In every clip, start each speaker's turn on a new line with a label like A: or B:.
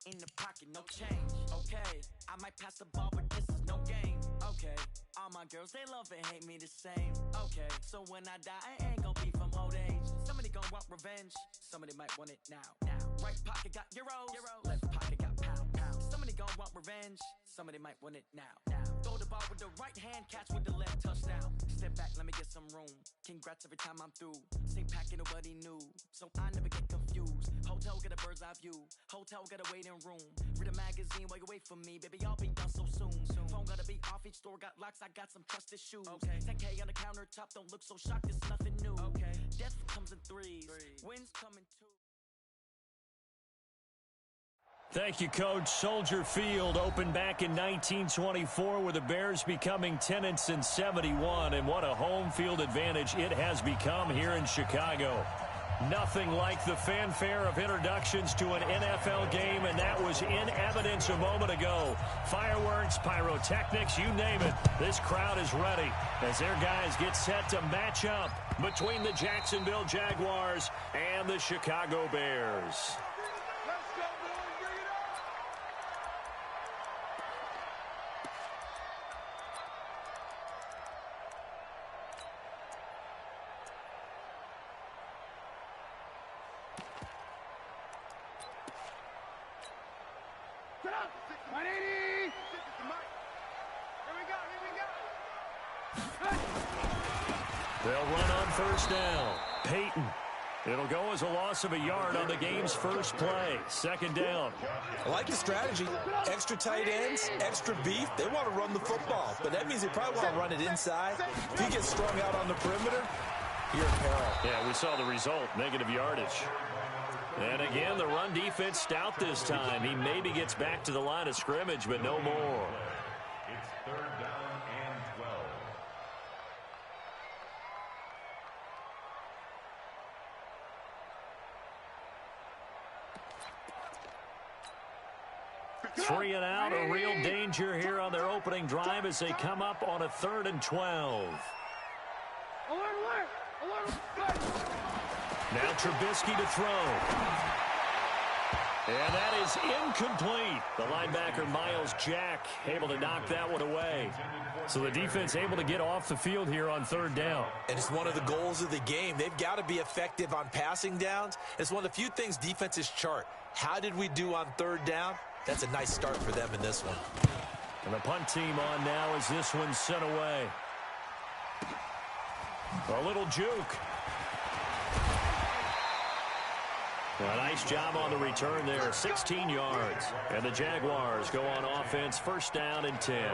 A: in the pocket, no change. Okay, I might pass the ball, but this is no game. Okay, all my girls, they love and hate me the same. Okay, so when I die, I ain't gon' be from old age. Somebody gon' want revenge, somebody might want it now. Right pocket got euros, left pocket got pounds. Somebody gon' want revenge, somebody might want it now. Throw the ball with the right hand, catch with the left, touchdown. Step back, let me get some room. Congrats every time I'm through. Same packet, nobody knew, so I never get confused. Hotel get a bird's eye view, hotel got a waiting room. Read a magazine while you wait for me, baby, I'll be done so soon. Phone gotta be off, each store got locks, I got some trusted shoes. 10K on the countertop, don't look so shocked, it's nothing new. Death comes in threes, wins come in two.
B: Thank you, Coach. Soldier Field opened back in 1924 with the Bears becoming tenants in 71, and what a home field advantage it has become here in Chicago. Nothing like the fanfare of introductions to an NFL game, and that was in evidence a moment ago. Fireworks, pyrotechnics, you name it. This crowd is ready as their guys get set to match up between the Jacksonville Jaguars and the Chicago Bears. They'll run on first down. Peyton. It'll go as a loss of a yard on the game's first play. Second down.
C: I like the strategy. Extra tight ends, extra beef. They want to run the football, but that means they probably want to run it inside. If he gets strung out on the perimeter, you're in peril.
B: Yeah, we saw the result, negative yardage. And again, the run defense stout this time. He maybe gets back to the line of scrimmage, but no more.
D: It's third down and 12.
B: 3 and out, a real danger here on their opening drive as they come up on a 3rd and 12. Now Trubisky to throw. And that is incomplete. The linebacker, Miles Jack, able to knock that one away. So the defense able to get off the field here on 3rd down.
C: And it's one of the goals of the game. They've got to be effective on passing downs. It's one of the few things defenses chart. How did we do on 3rd down? That's a nice start for them in this one.
B: And the punt team on now as this one's sent away. A little juke. A nice job on the return there, 16 yards. And the Jaguars go on offense, first down and 10.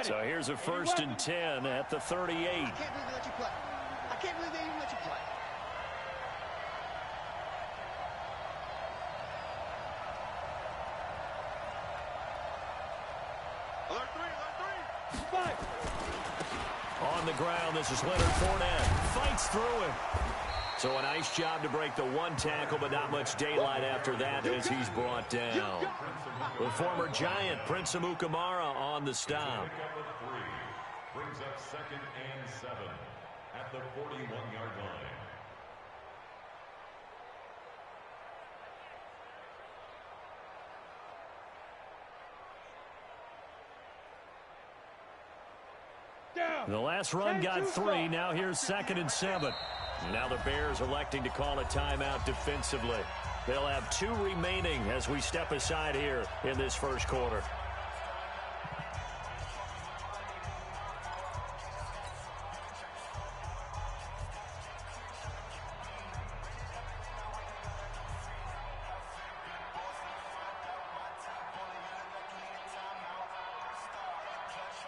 B: So here's a 1st and 10 at the 38.
E: I can't believe they let you play. I can't believe they even let you play. Alert 3.
B: On the ground, this is Leonard Fournette. Fights through him. So a nice job to break the one tackle, but not much daylight after that as he's brought down. The former Giant, Prince Amukamara, on the stop.
D: Brings up 2nd and 7 at the 41-yard line.
B: The last run got 3. Now here's 2nd and 7. Now the Bears electing to call a timeout defensively. They'll have 2 remaining as we step aside here in this first quarter.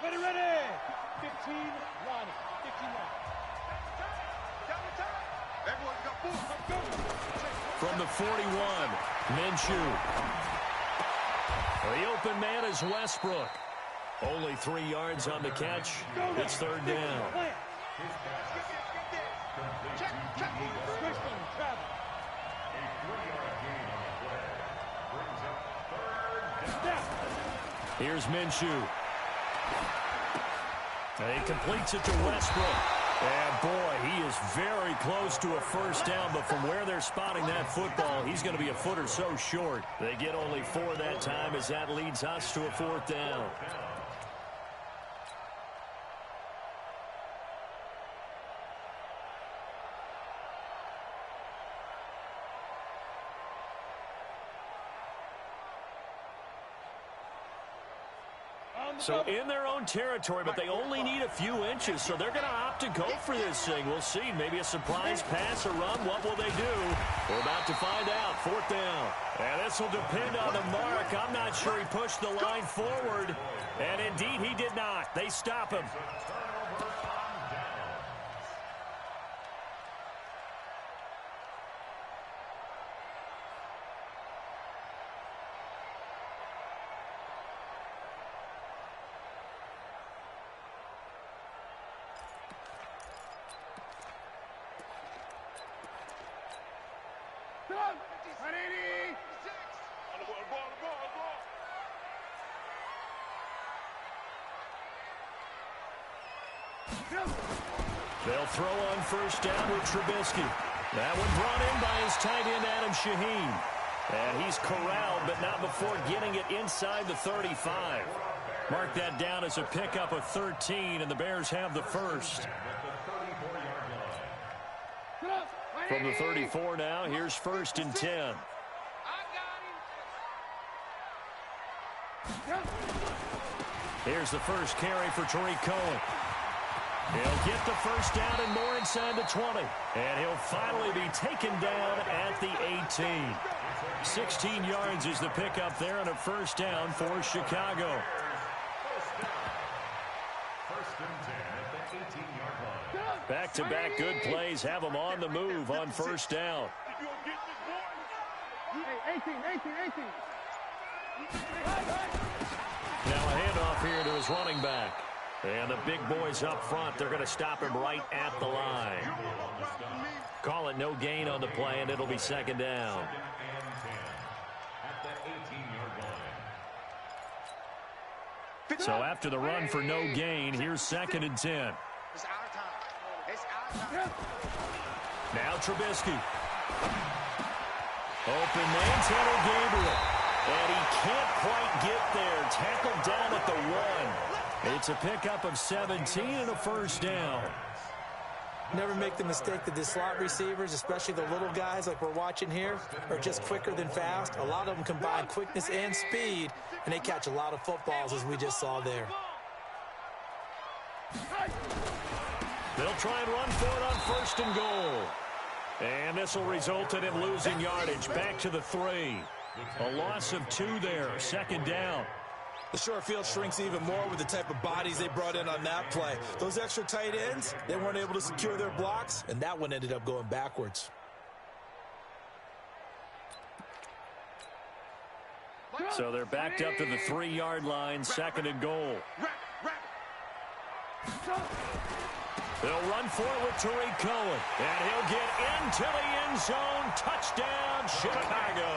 F: Ready. 15, Ronnie. 15 Ronnie.
B: From the 41, Minshew. The open man is Westbrook. Only 3 yards on the catch. It's 3rd down.
F: Check.
B: Here's Minshew. He completes it to Westbrook. And, boy, he is very close to a first down, but from where they're spotting that football, he's going to be a foot or so short. They get only 4 that time as that leads us to a 4th down. So in their own territory, but they only need a few inches, so they're going to opt to go for this thing. We'll see. Maybe a surprise pass or run. What will they do? We're about to find out. 4th down. And this will depend on the mark. I'm not sure he pushed the line forward. And indeed, he did not. They stop him. They'll throw on first down with Trubisky. That one brought in by his tight end, Adam Shaheen. And he's corralled, but not before getting it inside the 35. Mark that down as a pickup of 13, and the Bears have the first. From the 34 now, here's 1st and 10. Here's the first carry for Tariq Cohen. He'll get the first down and more inside the 20. And he'll finally be taken down at the 18. 16 yards is the pickup there and a first down for Chicago. Back-to-back good plays have them on the move on first down. Now a handoff here to his running back. And the big boys up front, they're going to stop him right at the line. Call it no gain on the play, and it'll be 2nd down. So after the run for no gain, here's 2nd and 10. Now Trubisky. Open man, Tanner Gabriel. And he can't quite get there. Tackled down at the 1. It's a pickup of 17 and a first down.
C: Never make the mistake that the slot receivers, especially the little guys like we're watching here, are just quicker than fast. A lot of them combine quickness and speed, and they catch a lot of footballs, as we just saw there.
B: They'll try and run for it on 1st and goal. And this will result in him losing yardage. Back to the 3. A loss of 2 there. 2nd down.
C: The short field shrinks even more with the type of bodies they brought in on that play. Those extra tight ends, they weren't able to secure their blocks, and that one ended up going backwards.
B: So they're backed up to the 3-yard line, 2nd and goal. They'll run for it with Tariq Cohen, and he'll get into the end zone. Touchdown, Chicago.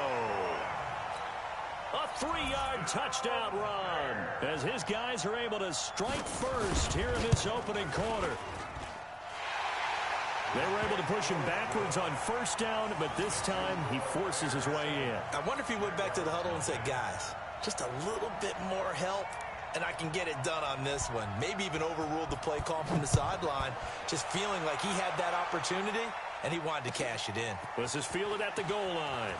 B: A 3-yard touchdown run as his guys are able to strike first here in this opening quarter. They were able to push him backwards on first down, but this time he forces his way in.
C: I wonder if he went back to the huddle and said, guys, just a little bit more help, and I can get it done on this one. Maybe even overruled the play call from the sideline, just feeling like he had that opportunity, and he wanted to cash it in.
B: This is fielded at the goal line.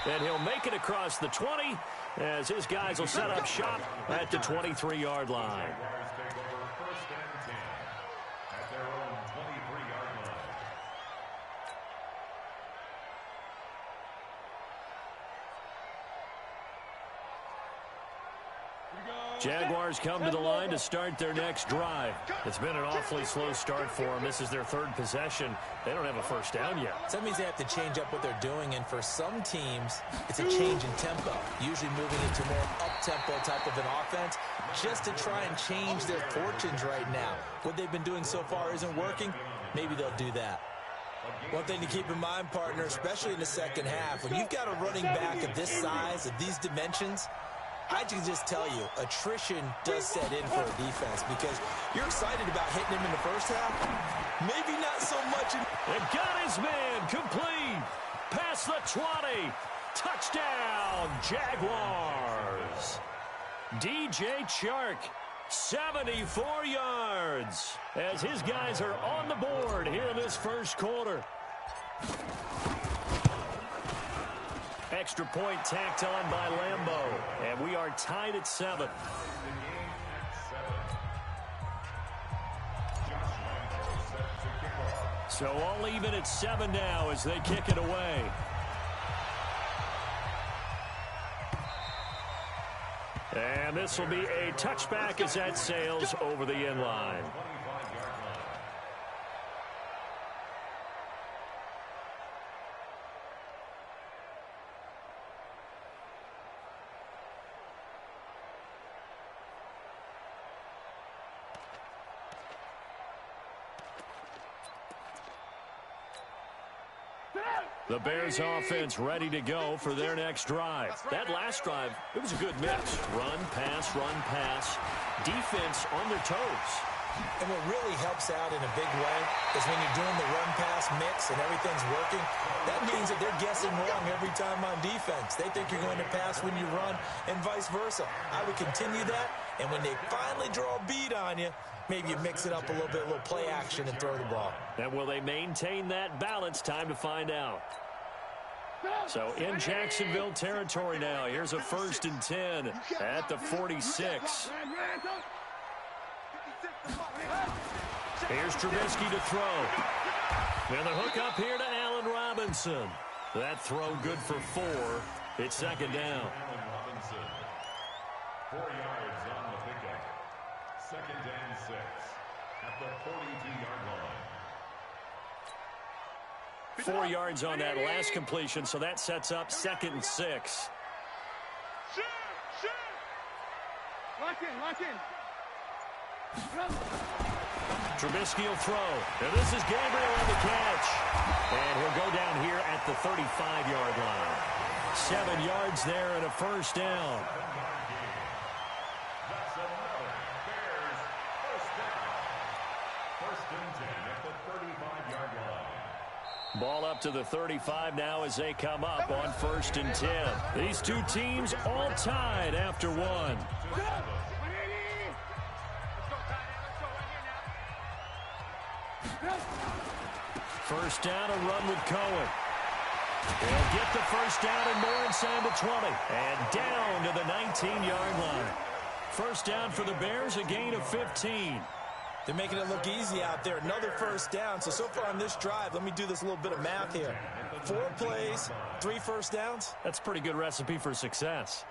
B: And he'll make it across the 20 as his guys will set up shop at the 23-yard line. Jaguars come to the line to start their next drive. It's been an awfully slow start for them. This is their 3rd possession. They don't have a first down yet.
C: So that means they have to change up what they're doing, and for some teams, it's a change in tempo, usually moving into more up-tempo type of an offense, just to try and change their fortunes right now. What they've been doing so far isn't working. Maybe they'll do that. One thing to keep in mind, partner, especially in the second half, when you've got a running back of this size, of these dimensions, I can just tell you, attrition does set in for a defense because you're excited about hitting him in the first half. Maybe not so much.
B: It got his man complete. Past the 20. Touchdown, Jaguars. DJ Chark, 74 yards, as his guys are on the board here in this first quarter. Extra point tacked on by Lambeau, and we are tied at 7. So all even at 7 now as they kick it away. And this will be a touchback as that sails over the end line. The Bears offense ready to go for their next drive. That last drive, it was a good mix. Run, pass, defense on their toes.
C: And what really helps out in a big way is when you're doing the run-pass mix and everything's working, that means that they're guessing wrong every time on defense. They think you're going to pass when you run and vice versa. I would continue that, and when they finally draw a bead on you, maybe you mix it up a little bit, a little play action, and throw the ball.
B: And will they maintain that balance? Time to find out. So in Jacksonville territory now. Here's a 1st and 10 at the 46. Here's Trubisky to throw. And the hook up here to Allen Robinson. That throw good for 4. It's 2nd down.
D: 4 yards on the pickup. 2nd and 6 at the 42-yard line.
B: 4 yards on that last completion, so that sets up 2nd and 6.
F: Lock in.
B: Trubisky will throw. And this is Gabriel on the catch. And he'll go down here at the 35-yard line. 7 yards there and a 1st down.
D: That's another Bears 1st down. 1st and 10 at the 35-yard line.
B: Ball up to the 35 now as they come up on 1st and 10. These two teams all tied after 1. First down, a run with Cohen. They'll get the 1st down and more inside the 20. And down to the 19-yard line. 1st down for the Bears, a gain of 15.
C: They're making it look easy out there. Another 1st down. So far on this drive, let me do this little bit of math here. 4 plays, 3 1st downs.
B: That's a pretty good recipe for success.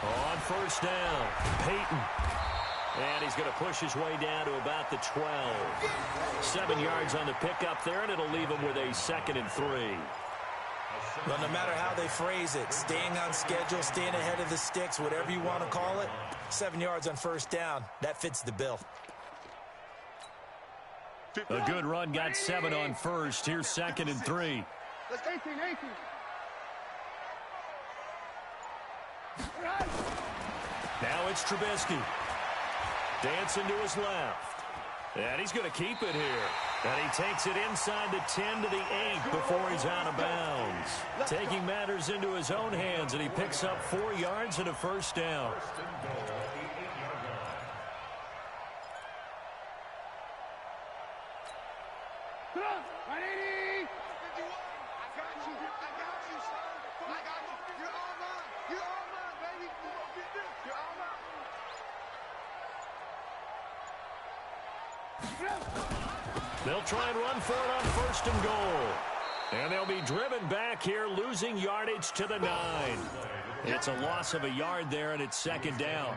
B: On 1st down, Peyton. And he's going to push his way down to about the 12. 7 yards on the pickup there, and it'll leave him with a 2nd and 3.
C: Well, no matter how they phrase it, staying on schedule, staying ahead of the sticks, whatever you want to call it, 7 yards on 1st down, that fits the bill.
B: A good run, got 7 on 1st. Here's 2nd and 3.
F: Let's 18.
B: Now it's Trubisky. Dancing to his left. And he's going to keep it here. And he takes it inside the 10 to the 8 before he's out of bounds. Taking matters into his own hands, and he picks up 4 yards and a 1st down. They'll try and run for it on 1st and goal. And they'll be driven back here, losing yardage to the 9. It's a loss of a yard there, and it's 2nd down.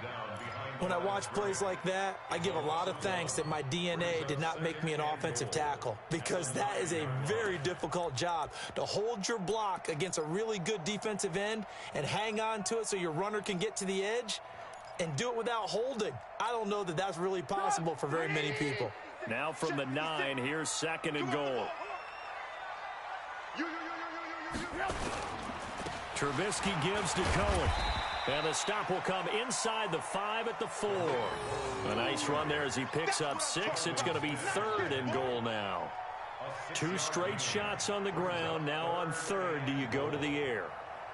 C: When I watch plays like that, I give a lot of thanks that my DNA did not make me an offensive tackle, because that is a very difficult job, to hold your block against a really good defensive end and hang on to it so your runner can get to the edge and do it without holding. I don't know that that's really possible for very many people.
B: Now from the 9, here's 2nd and goal. Trubisky gives to Cohen. And the stop will come inside the 5 at the 4. A nice run there as he picks up 6. It's going to be 3rd and goal now. 2 straight shots on the ground. Now on 3rd, do you go to the air?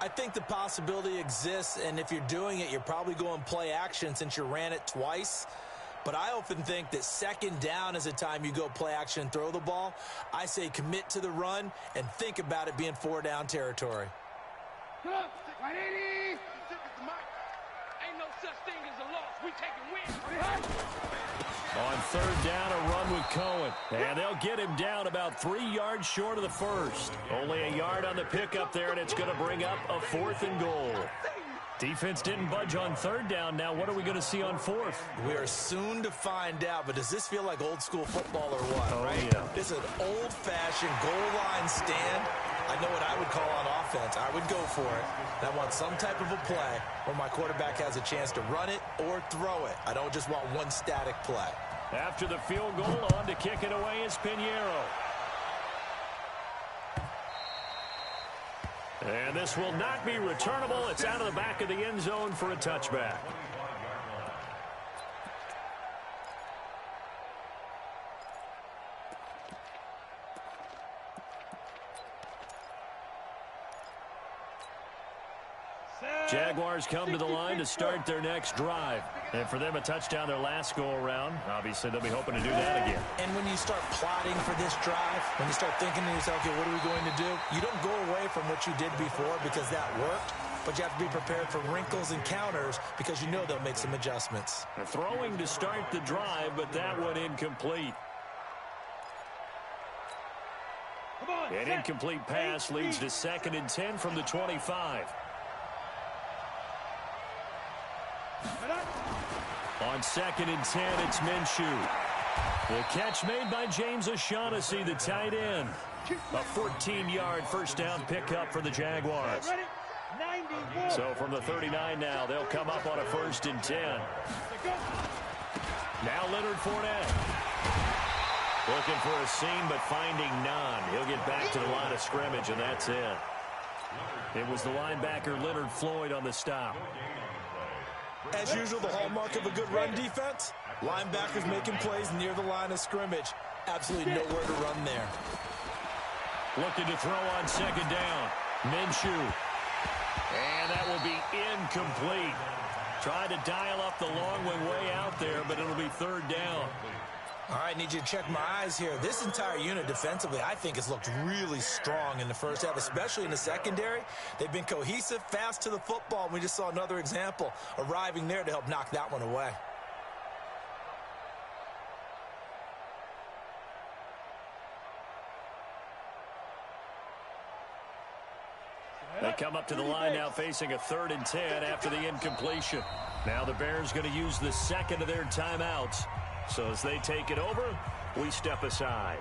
C: I think the possibility exists, and if you're doing it, you're probably going play action since you ran it twice. But I often think that 2nd down is a time you go play action and throw the ball. I say commit to the run and think about it being 4 down territory.
F: 180.
E: Ain't no such thing as a loss. We taking wins.
B: On 3rd down, a run with Cohen. And they'll get him down about 3 yards short of the 1st. Only a yard on the pickup there, and it's going to bring up a 4th and goal. Defense didn't budge on 3rd down. Now what are we going to see on 4th?
C: We are soon to find out, but does this feel like old school football or what, right?
B: Yeah.
C: This is an old-fashioned goal line stand. I know what I would call on offense. I would go for it. And I want some type of a play where my quarterback has a chance to run it or throw it. I don't just want one static play.
B: After the field goal, on to kick it away is Pinheiro. And this will not be returnable. It's out of the back of the end zone for a touchback. Jaguars come to the line to start their next drive. And for them, a touchdown their last go-around. Obviously, they'll be hoping to do that again.
C: And when you start plotting for this drive, when you start thinking to yourself, okay, what are we going to do? You don't go away from what you did before because that worked, but you have to be prepared for wrinkles and counters because you know they'll make some adjustments.
B: They're throwing to start the drive, but that one incomplete. An incomplete pass leads to 2nd and 10 from the 25. On 2nd and 10, it's Minshew. The catch made by James O'Shaughnessy, the tight end. A 14-yard first down pickup for the Jaguars. So from the 39 now, they'll come up on a 1st and 10. Now Leonard Fournette. Looking for a seam, but finding none. He'll get back to the line of scrimmage, and that's it. It was the linebacker Leonard Floyd on the stop.
C: As usual, the hallmark of a good run defense, linebackers making plays near the line of scrimmage. Absolutely nowhere to run there.
B: Looking to throw on 2nd down. Minshew. And that will be incomplete. Tried to dial up the long way out there, but it'll be 3rd down.
C: All right, need you to check my eyes here. This entire unit defensively, I think, has looked really strong in the first half, especially in the secondary. They've been cohesive, fast to the football. We just saw another example arriving there to help knock that one away.
B: They come up to the line now facing a 3rd and 10 after the incompletion. Now the Bears going to use the 2nd of their timeouts. So as they take it over, we step aside.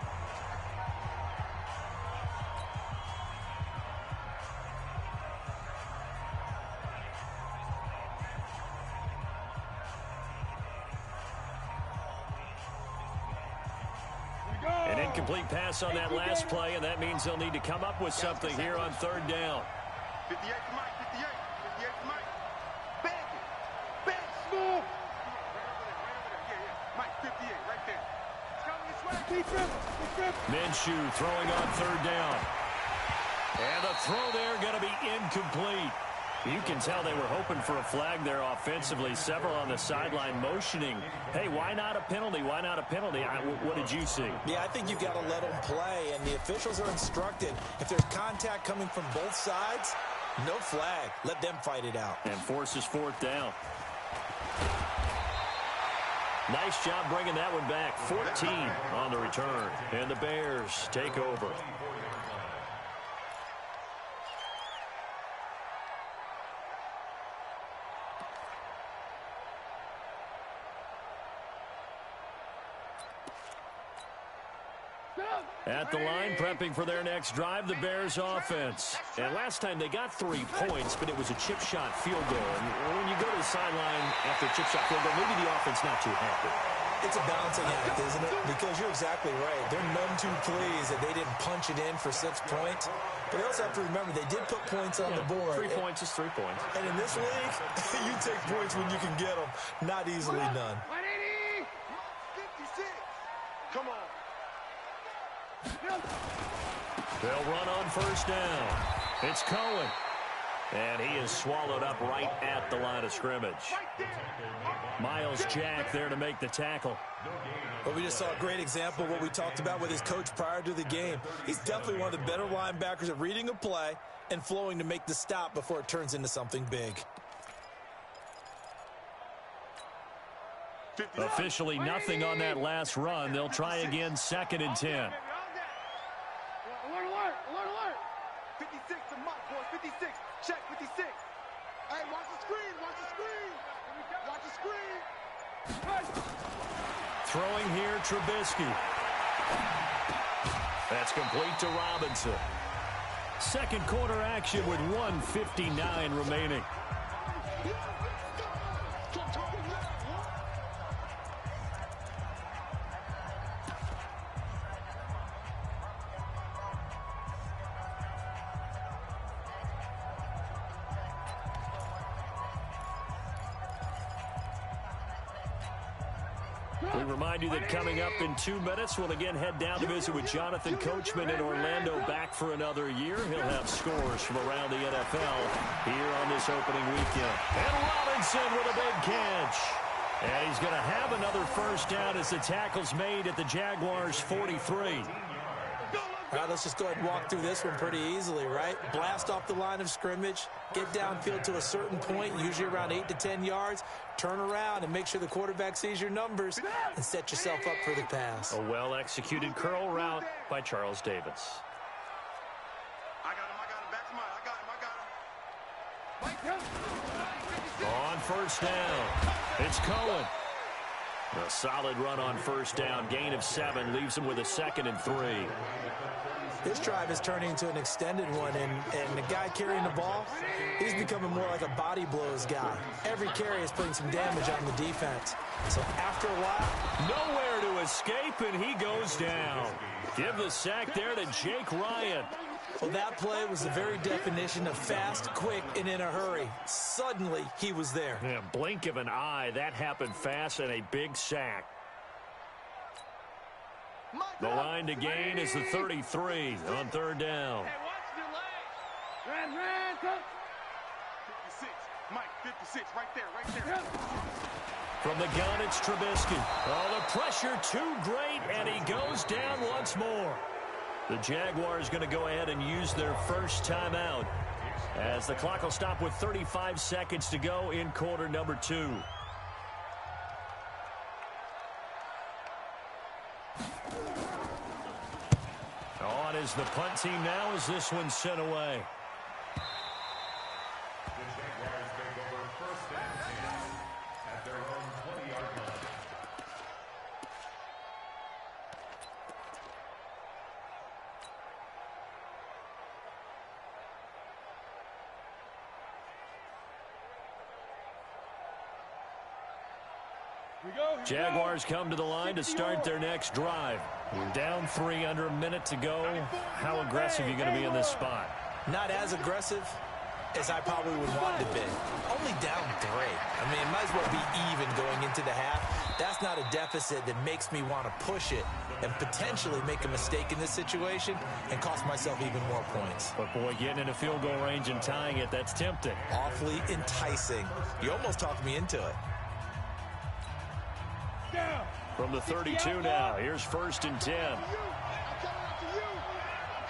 B: An incomplete pass on that last play, and that means they'll need to come up with something here on 3rd down.
E: 58 to Mike, 58. 58 to Mike. Bag it. Bag it. Smooth. Mike, 58, right there.
B: Minshew throwing on 3rd down. And the throw there going to be incomplete. You can tell they were hoping for a flag there offensively. Several on the sideline motioning. Hey, why not a penalty? Why not a penalty? What did you see?
C: Yeah, I think you've got to let them play, and the officials are instructed. If there's contact coming from both sides, no flag. Let them fight it out.
B: And forces 4th down. Nice job bringing that one back. 14 on the return. And the Bears take over. At the line, prepping for their next drive, the Bears offense. And last time they got 3 points, but it was a chip shot field goal. And when you go to the sideline after a chip shot field goal, maybe the offense not too happy.
C: It's a balancing act, isn't it? Because you're exactly right. They're none too pleased that they didn't punch it in for 6 points. But they also have to remember they did put points on the board.
B: 3 points is 3 points.
C: And in this league, you take points when you can get them. Not easily done.
E: 56. Come on.
B: They'll run on first down. It's Cohen. And he is swallowed up right at the line of scrimmage. Miles Jack there to make the tackle.
C: Well, we just saw a great example of what we talked about with his coach prior to the game. He's definitely one of the better linebackers at reading a play and flowing to make the stop before it turns into something big.
B: Officially nothing on that last run. They'll try again, 2nd and 10.
F: Alert, alert, alert, alert.
E: 56 to Mike, boys. 56. Check 56. Hey, watch the screen. Watch the screen. Watch the screen.
B: Throwing here, Trubisky. That's complete to Robinson. Second quarter action with 1:59 remaining. We remind you that coming up in 2 minutes, we'll again head down to visit with Jonathan Coachman in Orlando, back for another year. He'll have scores from around the NFL here on this opening weekend. And Robinson with a big catch. And he's going to have another first down as the tackle's made at the Jaguars' 43.
C: All right, let's just go ahead and walk through this one pretty easily, right? Blast off the line of scrimmage, get downfield to a certain point, usually around 8 to 10 yards, turn around and make sure the quarterback sees your numbers and set yourself up for the pass.
B: A well-executed curl route by Charles Davis.
E: I got him. Back to mine. I got him.
B: On first down, it's Cohen. A solid run on first down, gain of 7, leaves him with a 2nd and 3.
C: This drive is turning into an extended one, and the guy carrying the ball, he's becoming more like a body blows guy. Every carry is putting some damage on the defense. So after a while,
B: nowhere to escape, and he goes down. Give the sack there to Jake Ryan.
C: well, that play was the very definition of fast, quick, and in a hurry. Suddenly, he was there.
B: Yeah, blink of an eye, that happened fast, and a big sack. The line to gain is the 33 on third down.
F: Hey, watch the leg. Ran, come.
E: 56. Mike, 56. Right there.
B: From the gun, it's Trubisky. Oh, the pressure too great, and he goes down once more. The Jaguars going to go ahead and use their first timeout as the clock will stop with 35 seconds to go in quarter number 2. On is the punt team now as this one's sent away.
D: The Jaguars take over first and 10 at their own 20-yard line.
B: Jaguars come to the line to start their next drive. Down 3, under a minute to go. How aggressive are you going to be in this spot?
C: Not as aggressive as I probably would want to be. Only down 3. I mean, it might as well be even going into the half. That's not a deficit that makes me want to push it and potentially make a mistake in this situation and cost myself even more points.
B: But, boy, getting in a field goal range and tying it, that's tempting.
C: Awfully enticing. You almost talked me into it.
B: From the 32 now, here's first and 10.
E: I'm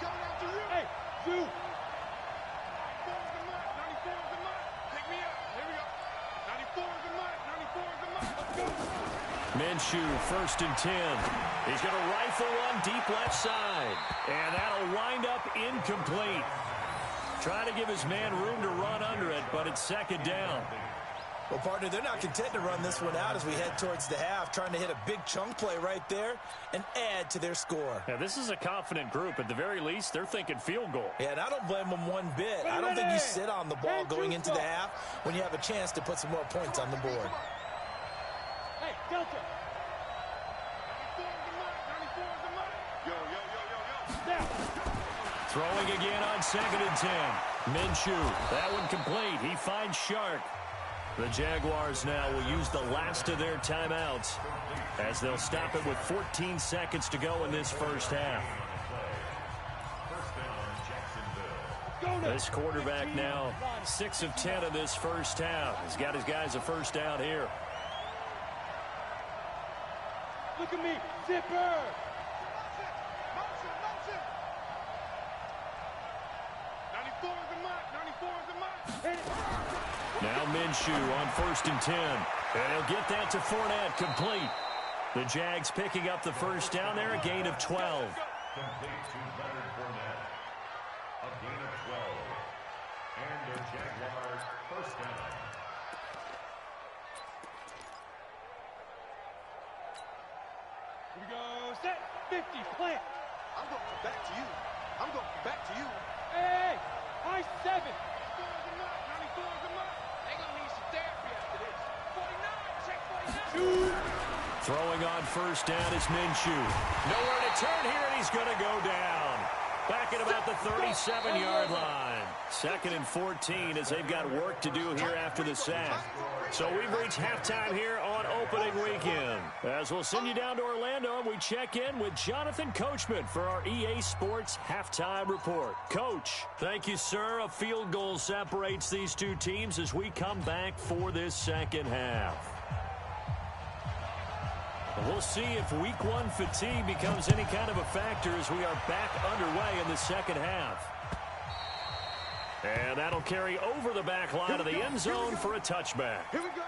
E: coming after you.
F: Hey, you.
E: 94 is the mark. Pick me up. Here we go. 94 is the mark. 94 is the mark. Let's go.
B: Minshew, first and 10. He's going to rifle one deep left side. And that'll wind up incomplete. Trying to give his man room to run under it, but it's second down.
C: Well, partner, they're not content to run this one out as we head towards the half, trying to hit a big chunk play right there and add to their score.
B: Yeah, this is a confident group. At the very least, they're thinking field goal.
C: Yeah, and I don't blame them one bit. I don't think you sit on the ball going into the half when you have a chance to put some more points on the board.
F: Hey, Delta.
B: Throwing again on 2nd and 10. Minshew, that one complete. He finds Shark. The Jaguars now will use the last of their timeouts as they'll stop it with 14 seconds to go in this first half. This quarterback now 6 of 10 in this first half. He's got his guys a first down here.
F: Look at me, zipper.
B: Now Minshew on 1st and 10. And he'll get that to Fournette, complete. The Jags picking up the first down there, a gain of 12.
D: Complete to Leonard Fournette. A gain of 12. And the Jaguars first down.
F: Here we go, set, 50, plant.
E: I'm going back to you. I'm going back to you.
F: Hey, high 7.
B: Throwing on first down is Minshew. Nowhere to turn here, and he's going to go down. Back at about the 37-yard line. 2nd and 14 as they've got work to do here after the sack. So we've reached halftime here on opening weekend. As we'll send you down to Orlando, we check in with Jonathan Coachman for our EA Sports Halftime Report. Coach, thank you, sir. A field goal separates these two teams as we come back for this second half. We'll see if week 1 fatigue becomes any kind of a factor as we are back underway in the second half. And that'll carry over the back line of the end zone for a touchback.
E: Here we go.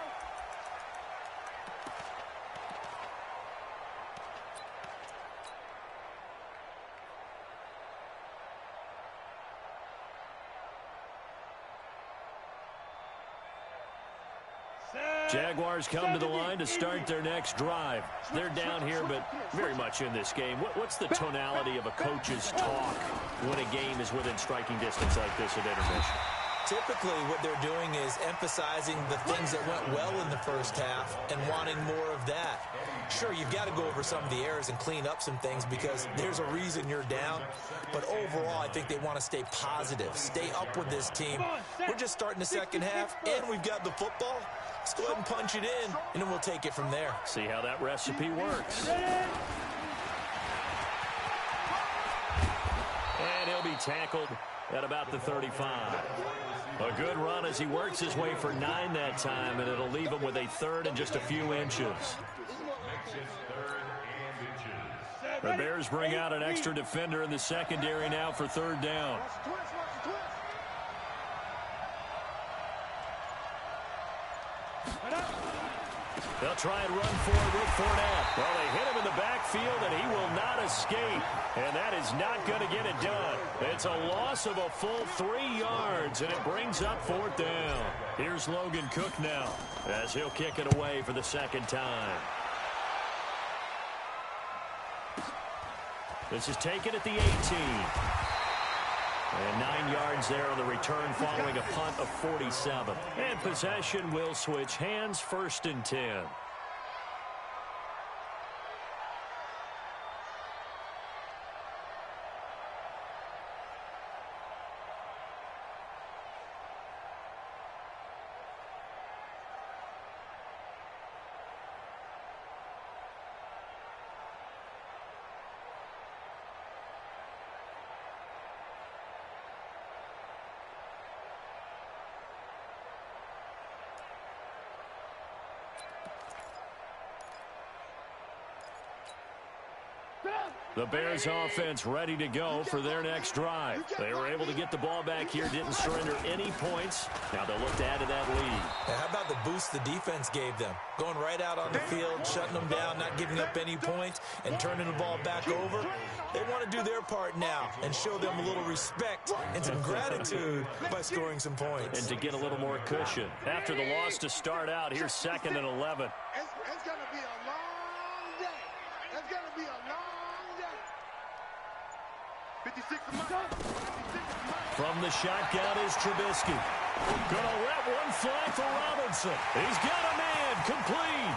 B: Jaguars come to the line to start their next drive. They're down here, but very much in this game. What's the tonality of a coach's talk when a game is within striking distance like this at intermission?
C: Typically, what they're doing is emphasizing the things that went well in the first half and wanting more of that. Sure, you've got to go over some of the errors and clean up some things because there's a reason you're down. But overall, I think they want to stay positive, stay up with this team. We're just starting the second half, and we've got the football. Let's go ahead and punch it in, and then we'll take it from there.
B: See how that recipe works. And he'll be tackled at about the 35. A good run as he works his way for 9 that time, and it'll leave him with a 3rd and just a few inches. The Bears bring out an extra defender in the secondary now for 3rd down. They'll try and run for it with Fournette. Well, they hit him in the backfield, and he will not escape. And that is not going to get it done. It's a loss of a full 3 yards, and it brings up 4th down. Here's Logan Cook now as he'll kick it away for the 2nd time. This is taken at the 18. And 9 yards there on the return following a punt of 47. And possession will switch hands, 1st and 10. The Bears offense ready to go for their next drive. They were able to get the ball back here, didn't surrender any points. Now they'll look to add to that lead.
C: Now, how about the boost the defense gave them? Going right out on the field, shutting them down, not giving up any points, and turning the ball back over. They want to do their part now and show them a little respect and some gratitude by scoring some points.
B: And to get a little more cushion. After the loss to start out, here's 2nd and 11.
E: It's going to be a long day. It's going to be a long day. 56 of mine. 56 of mine.
B: From the shotgun is Trubisky. Gonna let one fly for Robinson. He's got a man. Complete.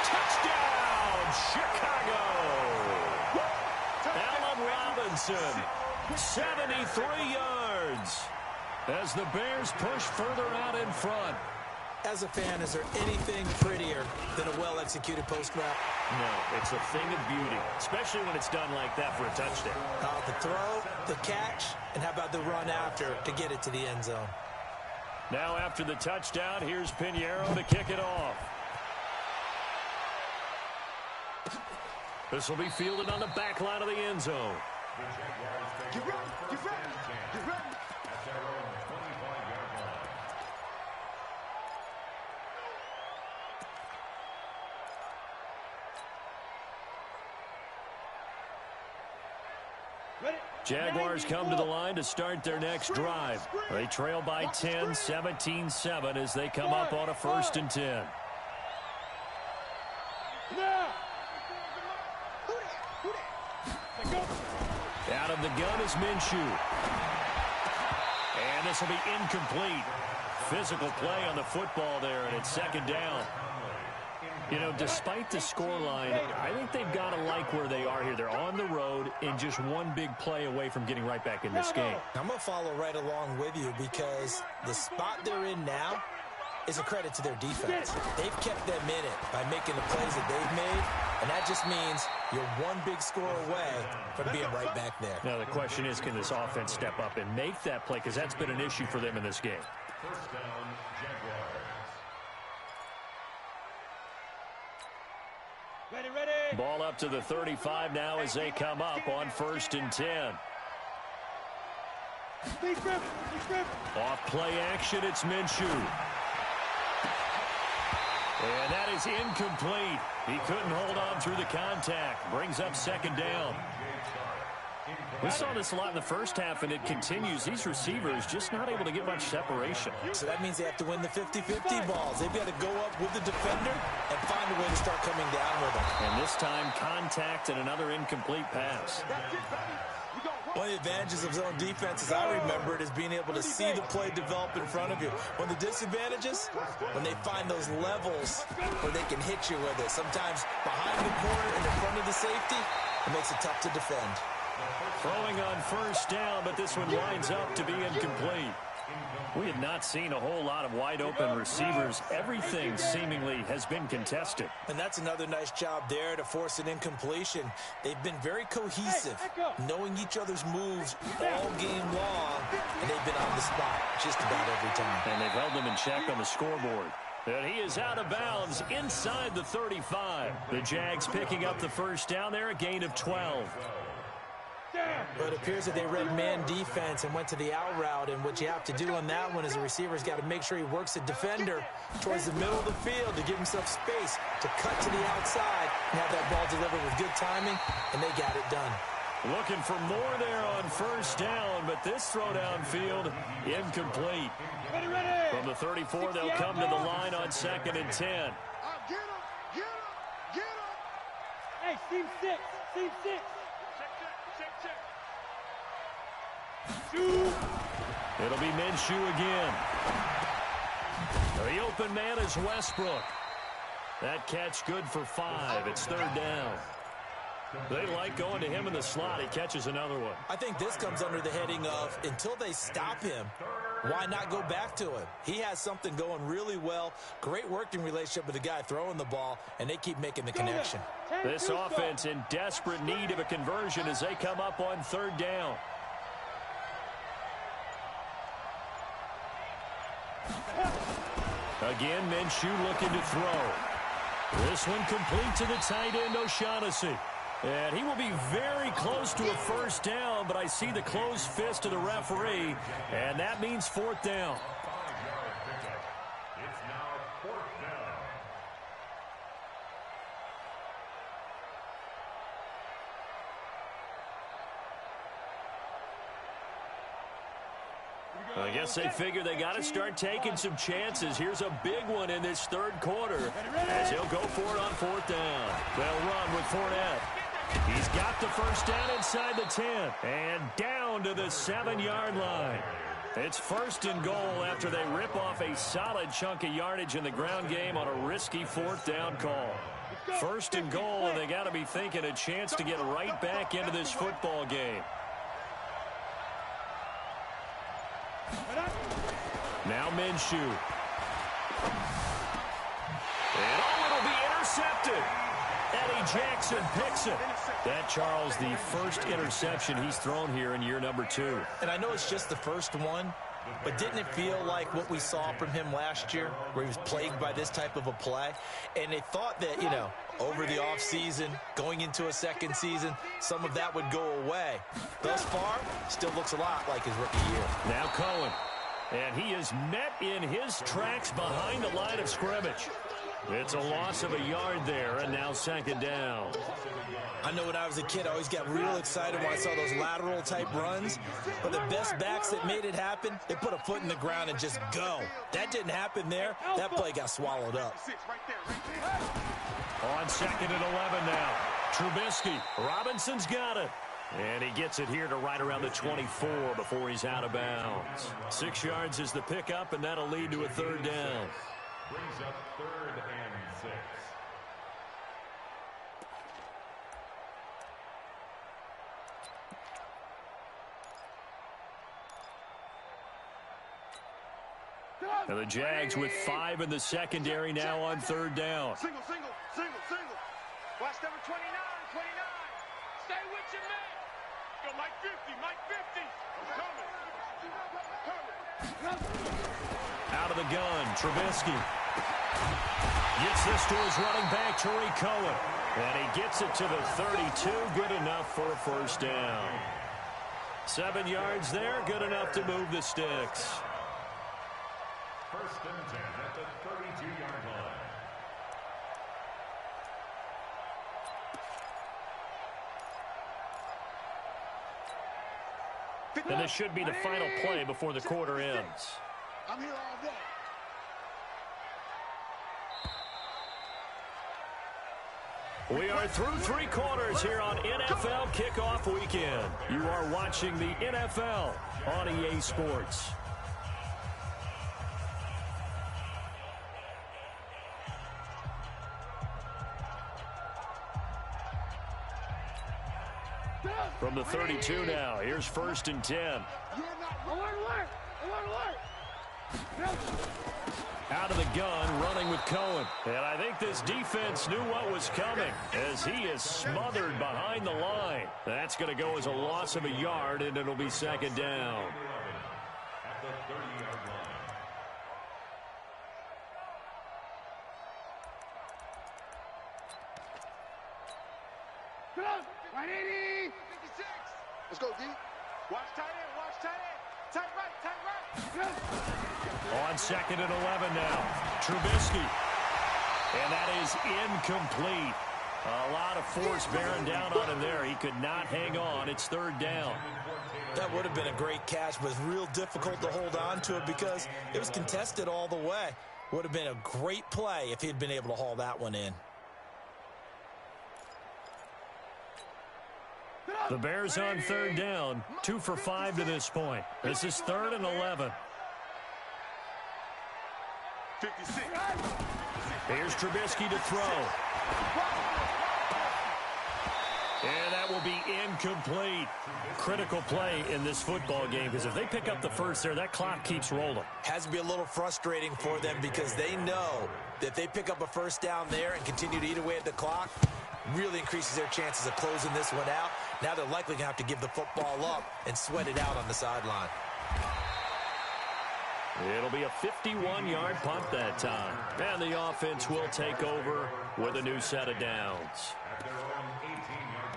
B: Touchdown, Chicago. Allen Robinson, 73 yards. As the Bears push further out in front.
C: As a fan, is there anything prettier than a well-executed post route?
B: No, it's a thing of beauty, especially when it's done like that for a touchdown.
C: The throw, the catch, and how about the run after to get it to the end zone?
B: Now after the touchdown, here's Pinheiro to kick it off. This will be fielded on the back line of the end zone.
E: Get ready, get ready, get ready.
D: At their own 25-yard line.
B: Jaguars come to the line to start their next drive. They trail by 10, 17-7 as they come up on a 1st and 10. Out of the gun is Minshew. And this will be incomplete. Physical play on the football there, and it's 2nd down. You know, despite the scoreline, I think they've got to like where they are here. They're on the road and just one big play away from getting right back in this game.
C: I'm going to follow right along with you because the spot they're in now is a credit to their defense. They've kept them in it by making the plays that they've made, and that just means you're one big score away from being right back there.
B: Now, the question is, can this offense step up and make that play? Because that's been an issue for them in this game.
D: 1st down, Jaguars.
F: Ready.
B: Ball up to the 35 now as they come up on 1st and 10. Off play action, it's Minshew. And that is incomplete. He couldn't hold on through the contact. Brings up 2nd down. We saw this a lot in the first half, and it continues. These receivers just not able to get much separation.
C: So that means they have to win the 50-50 balls. They've got to go up with the defender and find a way to start coming down with them.
B: And this time, contact and another incomplete pass.
C: One of the advantages of zone defense, as I remember it, is being able to see the play develop in front of you. One of the disadvantages, when they find those levels where they can hit you with it. Sometimes behind the corner and in front of the safety, it makes it tough to defend.
B: Throwing on 1st down, but this one winds up to be incomplete. We have not seen a whole lot of wide-open receivers. Everything seemingly has been contested.
C: And that's another nice job there to force an incompletion. They've been very cohesive, knowing each other's moves all game long, and they've been on the spot just about every time.
B: And they've held them in check on the scoreboard. And he is out of bounds inside the 35. The Jags picking up the 1st down there, a gain of 12.
C: But it appears that they read man defense and went to the out route, and what you have to do on that one is the receiver's got to make sure he works the defender towards the middle of the field to give himself space to cut to the outside and have that ball delivered with good timing, and they got it done.
B: Looking for more there on 1st down, but this throw downfield incomplete. From the 34, they'll come to the line on 2nd and 10.
E: Get him, get him, get him.
F: Hey, team 6, team 6.
B: It'll be Minshew again. The open man is Westbrook. That catch good for 5. It's 3rd down. They like going to him in the slot. He catches another one.
C: I think this comes under the heading of until they stop him, why not go back to him? He has something going really well. Great working relationship with the guy throwing the ball, and they keep making the connection.
B: This offense in desperate need of a conversion as they come up on 3rd down. Again, Minshew looking to throw. This one complete to the tight end, O'Shaughnessy. And he will be very close to a first down, but I see the closed fist of the referee, and that means fourth down.
D: It's now fourth down.
B: I guess they figure they got to start taking some chances. Here's a big one in this third quarter as he'll go for it on fourth down. They'll run with Fournette. He's got the first down inside the 10 and down to the 7-yard line. It's first and goal after they rip off a solid chunk of yardage in the ground game on a risky fourth down call. First and goal, and they got to be thinking a chance to get right back into this football game. Now Minshew. And it'll be intercepted. Eddie Jackson picks it. That, Charles, the first interception he's thrown here in year number 2.
C: And I know it's just the first one, but didn't it feel like what we saw from him last year, where he was plagued by this type of a play? And they thought that, over the offseason, going into a second season, some of that would go away. Thus far, still looks a lot like his rookie year.
B: Now Cohen. And he is met in his tracks behind the line of scrimmage. It's a loss of a yard there, and now second down.
C: I know when I was a kid, I always got real excited when I saw those lateral-type runs. But the best backs that made it happen, they put a foot in the ground and just go. That didn't happen there. That play got swallowed up.
B: On second and 11 now. Trubisky. Robinson's got it. And he gets it here to right around the 24 before he's out of bounds. 6 yards is the pickup, and that'll lead to a third down.
D: Brings up 3rd and 6.
B: And the Jags with 5 in the secondary now on third down.
E: Single. Watch number 29. Stay with your man. Go, Mike 50. I'm coming.
B: Out of the gun, Trubisky. Gets this to his running back, Tariq Cohen. And he gets it to the 32. Good enough for a first down. 7 yards there. Good enough to move the sticks.
D: First and 10 at the 32-yard line.
B: And this should be the final play before the quarter ends.
E: I'm here all day.
B: We are through 3 quarters here on NFL Kickoff Weekend. You are watching the NFL on EA Sports. From the 32 now, here's first and 10. Out of the gun, running with Cohen. And I think this defense knew what was coming as he is smothered behind the line. That's going to go as a loss of a yard, and it'll be second down.
D: At the 30-yard line.
E: Let's go, D. Watch tight end. Tight right.
B: On second and 11 now, Trubisky. And that is incomplete. A lot of force bearing down on him there. He could not hang on. It's third down.
C: That would have been a great catch, but it's real difficult to hold on to it because it was contested all the way. Would have been a great play if he'd been able to haul that one in.
B: The Bears on third down, 2 for 5 to this point. This is 3rd and 11.
E: 56.
B: Here's Trubisky to throw. And that will be incomplete. Critical play in this football game because if they pick up the first there, that clock keeps rolling.
C: Has to be a little frustrating for them because they know that if they pick up a first down there and continue to eat away at the clock, really increases their chances of closing this one out. Now they're likely going to have to give the football up and sweat it out on the sideline.
B: It'll be a 51-yard punt that time. And the offense will take over with a new set of downs.
D: At their own 18-yard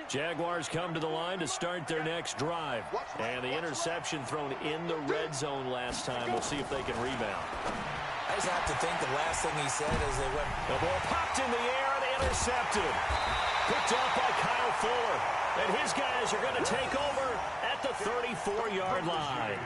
B: Jaguars come to the line to start their next drive. And the interception thrown in the red zone last time. We'll see if they can rebound.
C: I just have to think the last thing he said as they went.
B: The ball popped in the air and intercepted. Picked up by Kyle Fuller. And his guys are going to take over at the 34-yard line.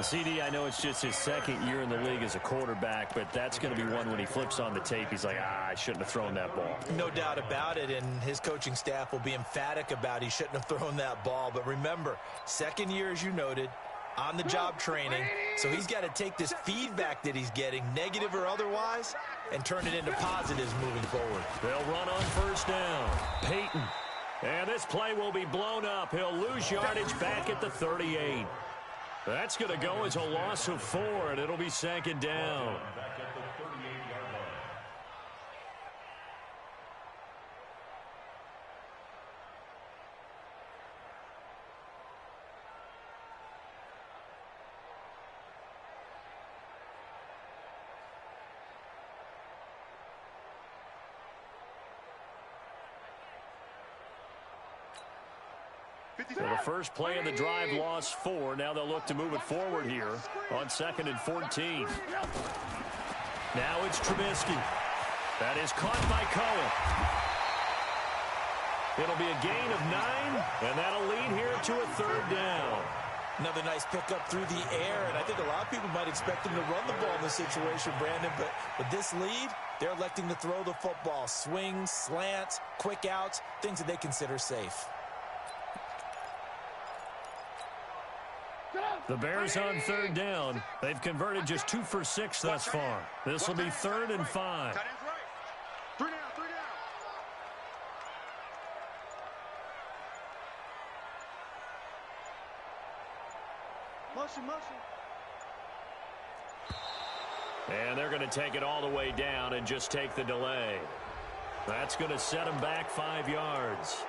B: CD, I know it's just his second year in the league as a quarterback, but that's going to be one when he flips on the tape. He's like, I shouldn't have thrown that ball.
C: No doubt about it, and his coaching staff will be emphatic about he shouldn't have thrown that ball. But remember, second year, as you noted, on-the-job training, so he's got to take this feedback that he's getting, negative or otherwise, and turn it into positives moving forward.
B: They'll run on first down. Peyton. And this play will be blown up. He'll lose yardage back at the 38. That's going to go as a loss of 4, and it'll be second down.
D: Back at the 38-yard line.
B: So the first play of the drive lost 4. Now they'll look to move it forward here on 2nd and 14. Now it's Trubisky. That is caught by Cohen. It'll be a gain of 9, and that'll lead here to a 3rd down.
C: Another nice pickup through the air, and I think a lot of people might expect him to run the ball in this situation, Brandon, but with this lead, they're electing to throw the football. Swings, slants, quick outs, things that they consider safe.
B: The Bears on 3rd down. They've converted just 2 for 6 thus far. This will be 3rd and 5.
E: Tight end's right. 3 down, 3 down. Motion, motion.
B: And they're going to take it all the way down and just take the delay. That's going to set them back 5 yards.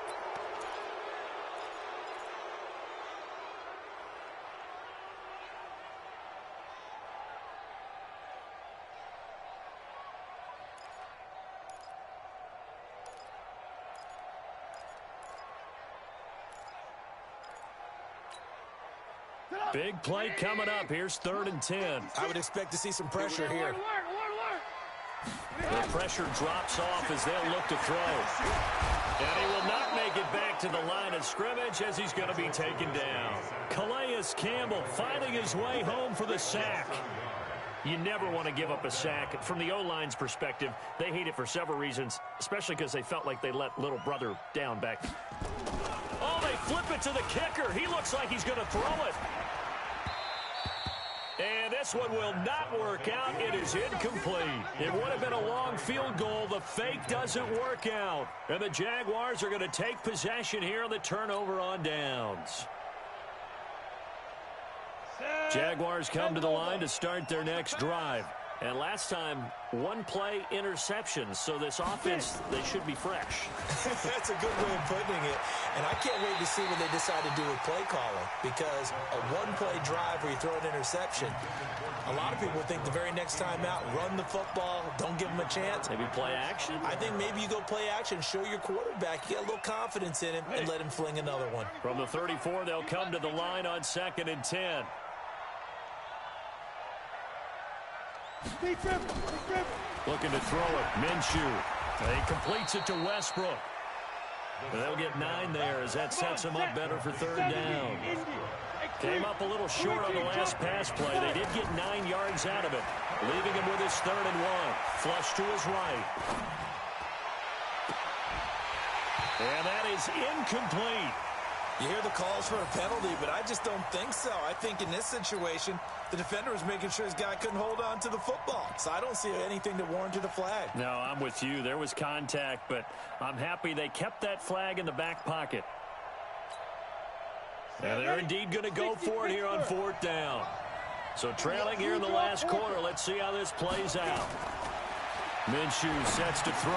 B: Big play coming up. Here's 3rd and 10.
C: I would expect to see some pressure here.
B: The pressure drops off as they'll look to throw. And he will not make it back to the line of scrimmage as he's going to be taken down. Calais Campbell finding his way home for the sack. You never want to give up a sack. From the O-line's perspective, they hate it for several reasons, especially because they felt like they let little brother down back. Oh, they flip it to the kicker. He looks like he's going to throw it. And this one will not work out. It is incomplete. It would have been a long field goal. The fake doesn't work out. And the Jaguars are going to take possession here on the turnover on downs. Jaguars come to the line to start their next drive. And last time, 1-play interception. So this offense, they should be fresh.
C: That's a good way of putting it. And I can't wait to see what they decide to do with play calling. Because a 1-play drive where you throw an interception, a lot of people think the very next time out, run the football, don't give them a chance.
B: Maybe play action?
C: I think maybe you go play action, show your quarterback, you get a little confidence in him, and let him fling another one.
B: From the 34, they'll come to the line on 2nd and 10. Looking to throw it. Minshew. He completes it to Westbrook. They'll get 9 there as that sets him up better for 3rd down. Came up a little short on the last pass play. They did get 9 yards out of it, leaving him with his 3rd and 1. Flush to his right. And that is incomplete.
C: You hear the calls for a penalty, but I just don't think so. I think in this situation, the defender was making sure his guy couldn't hold on to the football. So I don't see anything that warranted a flag.
B: No, I'm with you. There was contact, but I'm happy they kept that flag in the back pocket. And they're indeed going to go for it here on 4th down. So trailing here in the last quarter, let's see how this plays out. Minshew sets to throw.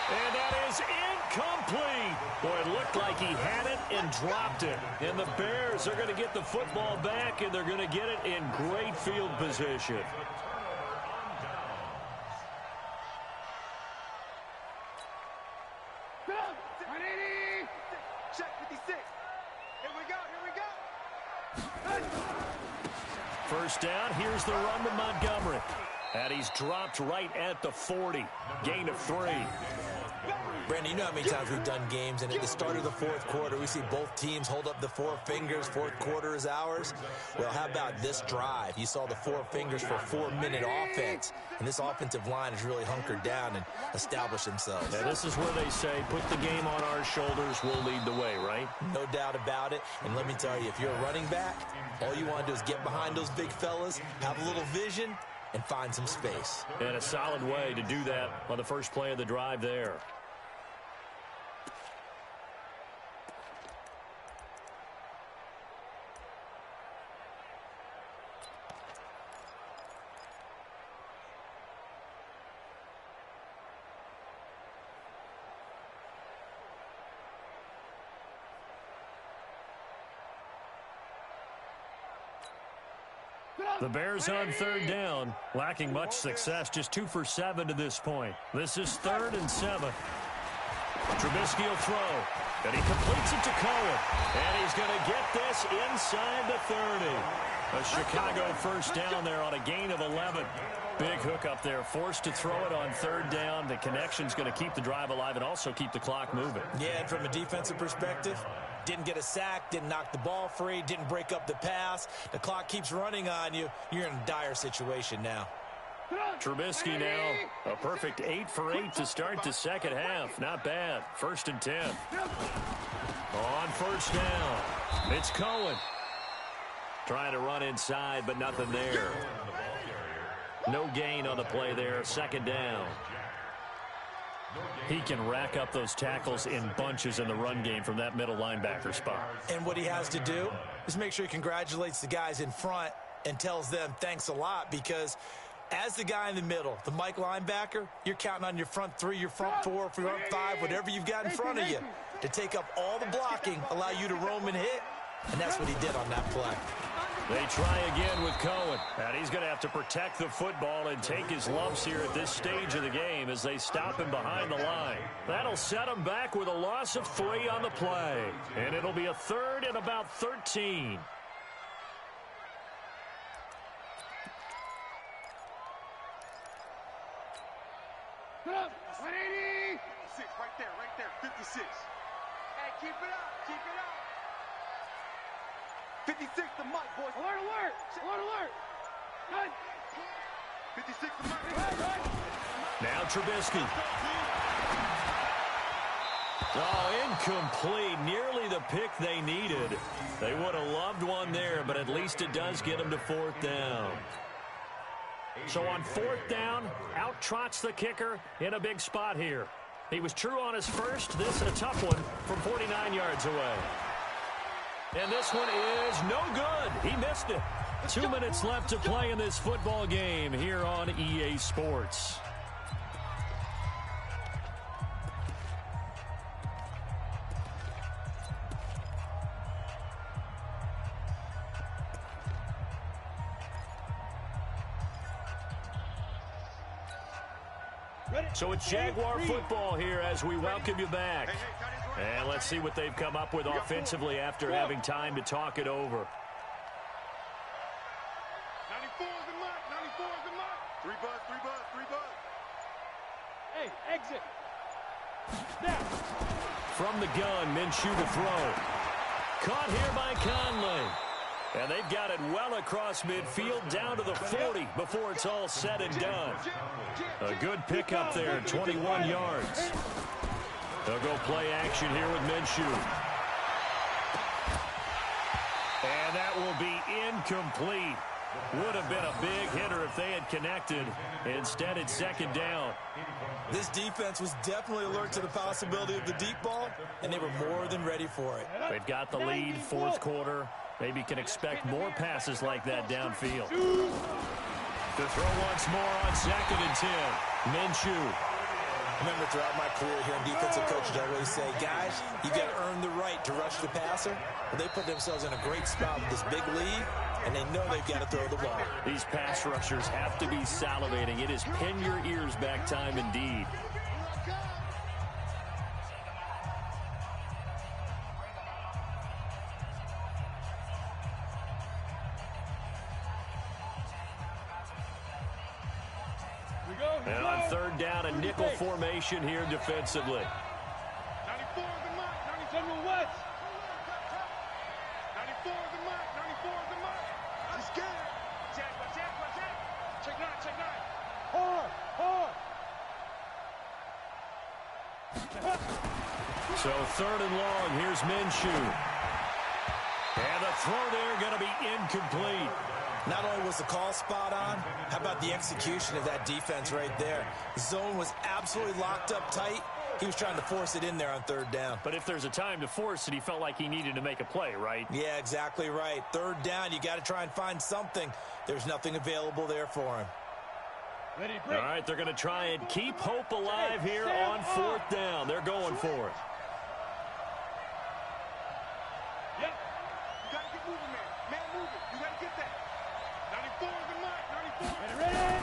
B: And that is incomplete. Boy, it looked like he had it and dropped it. And the Bears are going to get the football back, and they're going to get it in great field position.
E: Check 56. Here we go, here we go.
B: First down, here's the run to Montgomery. And he's dropped right at the 40. Gain of 3.
C: Brandon, you know how many times we've done games, and at the start of the fourth quarter, we see both teams hold up the 4 fingers. Fourth quarter is ours. Well, how about this drive? You saw the 4 fingers for a 4-minute offense, and this offensive line has really hunkered down and established themselves.
B: And this is where they say, put the game on our shoulders, we'll lead the way, right?
C: No doubt about it. And let me tell you, if you're a running back, all you want to do is get behind those big fellas, have a little vision, and find some space.
B: And a solid way to do that on the first play of the drive there. The Bears on third down, lacking much success, just 2 for 7 to this point. This is 3rd and 7. Trubisky will throw, and he completes it to Cohen. And he's going to get this inside the 30. A Chicago first down there on a gain of 11. Big hook up there, forced to throw it on third down. The connection's going to keep the drive alive and also keep the clock moving.
C: Yeah, and from a defensive perspective, didn't get a sack, didn't knock the ball free, didn't break up the pass. The clock keeps running on you. You're in a dire situation now.
B: Trubisky now, a perfect 8 for 8 to start the second half. Not bad. 1st and 10. On first down, it's Cohen. Trying to run inside, but nothing there. No gain on the play there. 2nd down. He can rack up those tackles in bunches in the run game from that middle linebacker spot.
C: And what he has to do is make sure he congratulates the guys in front and tells them thanks a lot, because as the guy in the middle, the Mike linebacker, you're counting on your front 3, your front 4, front 5, whatever you've got in front of you to take up all the blocking, allow you to roam and hit, and that's what he did on that play.
B: They try again with Cohen, and he's going to have to protect the football and take his lumps here at this stage of the game as they stop him behind the line. That'll set him back with a loss of 3 on the play, and it'll be a 3rd and about 13.
E: Put up, 180. 56, right there, 56. Hey, keep it up, keep it up. 56 to Mike, boys. Alert, alert, alert, alert. Good. 56 to Mike. Right.
B: Now Trubisky. Oh, incomplete. Nearly the pick they needed. They would have loved one there, but at least it does get them to 4th down. So on 4th down, out trots the kicker in a big spot here. He was true on his first. This a tough one from 49 yards away. And this one is no good. He missed it. 2 minutes left to play in this football game here on EA Sports. So it's Jaguar football here as we welcome you back. And let's see what they've come up with offensively after having time to talk it over.
E: 94 is the mark, 94 is the mark. 3 buzz, 3 buzz, 3 buzz.
F: Hey, exit. Snap.
B: From the gun, Minshew to throw. Caught here by Conley. And they've got it well across midfield down to the 40 before it's all said and done. A good pickup there, 21 yards. They'll go play action here with Minshew. And that will be incomplete. Would have been a big hitter if they had connected. Instead, it's 2nd down.
C: This defense was definitely alert to the possibility of the deep ball, and they were more than ready for it.
B: They've got the lead, 4th quarter. Maybe can expect more passes like that downfield. To throw once more on 2nd and 10. Minshew.
C: Remember, throughout my career here in defensive coaches, I always say, guys, you got to earn the right to rush the passer. But they put themselves in a great spot with this big lead, and they know they've got to throw the ball.
B: These pass rushers have to be salivating. It is pin your ears back time indeed. And on third down, a nickel formation here defensively.
F: 94 is the mark. 97 West. 94 is the mark. 94 is the mark.
E: I'm scared.
F: Check. Check 9. Check 9.
E: Hard.
B: So third and long, here's Minshew. And the throw there going to be incomplete.
C: Not only was the call spot on, how about the execution of that defense right there? The zone was absolutely locked up tight. He was trying to force it in there on third down.
B: But if there's a time to force it, he felt like he needed to make a play, right?
C: Yeah, exactly right. Third down, you got to try and find something. There's nothing available there for him.
F: Ready,
B: All
F: break.
B: right, they're going to try and keep hope alive here on fourth down. They're going for it.
F: Yep.
E: You got to get moving, man. Man moving. You got to get that.
F: 94 is the mark. 94.
B: Ready.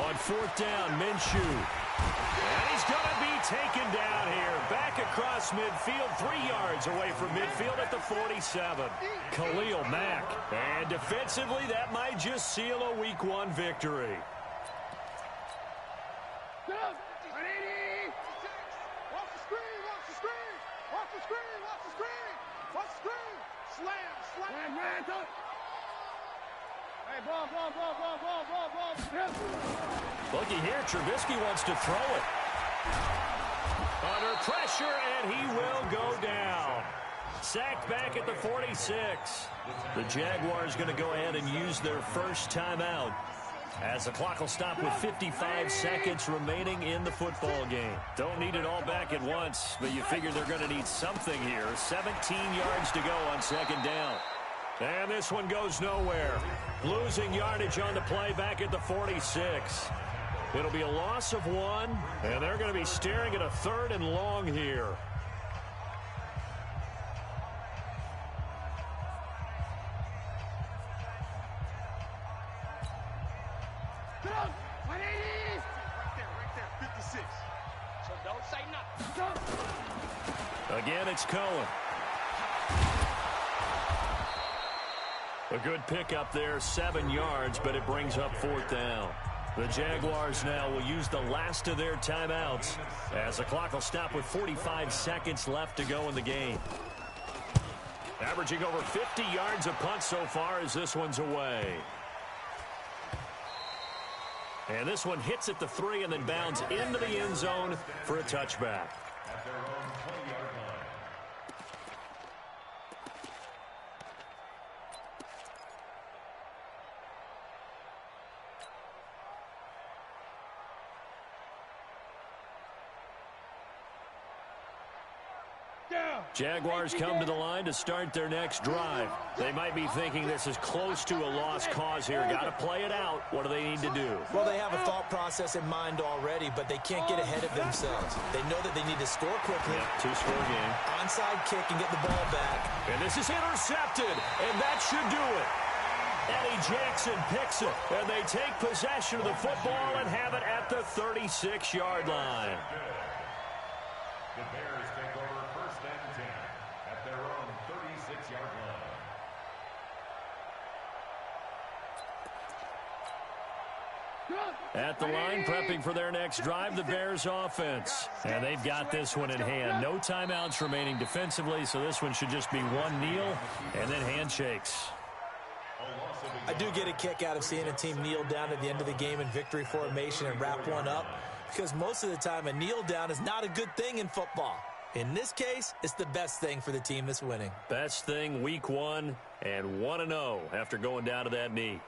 B: On fourth down, Minshew. And he's going to be taken down here. Back across midfield, 3 yards away from midfield at the 47. Khalil Mack. And defensively, that might just seal a Week 1 victory.
E: Watch the screen. Watch the screen. Watch the screen. Watch the screen. Watch the screen. Slam.
F: Hey, ball.
B: Looky here, Trubisky wants to throw it. Under pressure, and he will go down. Sacked back at the 46. The Jaguars going to go ahead and use their first timeout, as the clock will stop with 55 seconds remaining in the football game. Don't need it all back at once, but you figure they're going to need something here. 17 yards to go on second down. And this one goes nowhere. Losing yardage on the play back at the 46. It'll be a loss of 1, and they're going to be staring at a third and long here.
E: Right there. 56.
F: So don't say nothing.
B: Again, it's Cohen. A good pickup there, 7 yards, but it brings up fourth down. The Jaguars now will use the last of their timeouts, as the clock will stop with 45 seconds left to go in the game. Averaging over 50 yards a punt so far as this one's away. And this one hits at the 3 and then bounds into the end zone for a touchback.
D: At their own 20-yard line.
B: Jaguars come to the line to start their next drive. They might be thinking this is close to a lost cause here. Got to play it out. What do they need to do?
C: Well, they have a thought process in mind already, but they can't get ahead of themselves. They know that they need to score quickly.
B: Yeah, 2-score game.
C: Onside kick and get the ball back.
B: And this is intercepted, and that should do it. Eddie Jackson picks it, and they take possession of the football and have it at the 36-yard line.
D: The Bears take over first and 10 at their own 36-yard line.
B: At the line, prepping for their next drive, the Bears offense. And they've got this one in hand. No timeouts remaining defensively, so this one should just be one kneel and then handshakes.
C: I do get a kick out of seeing a team kneel down at the end of the game in victory formation and wrap one up, because most of the time a kneel down is not a good thing in football. In this case, it's the best thing for the team that's winning.
B: Best thing Week 1 and 1-0 after going down to that knee.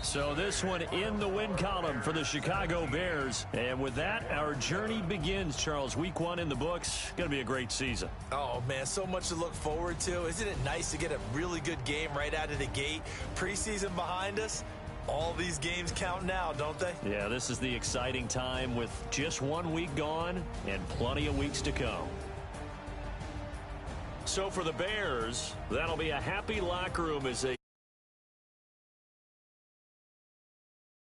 B: So this one in the win column for the Chicago Bears. And with that, our journey begins, Charles. Week 1 in the books. Going to be a great season.
C: Oh, man, so much to look forward to. Isn't it nice to get a really good game right out of the gate? Preseason behind us. All these games count now, don't they?
B: Yeah, this is the exciting time with just 1 week gone and plenty of weeks to come. So for the Bears, that'll be a happy locker room as they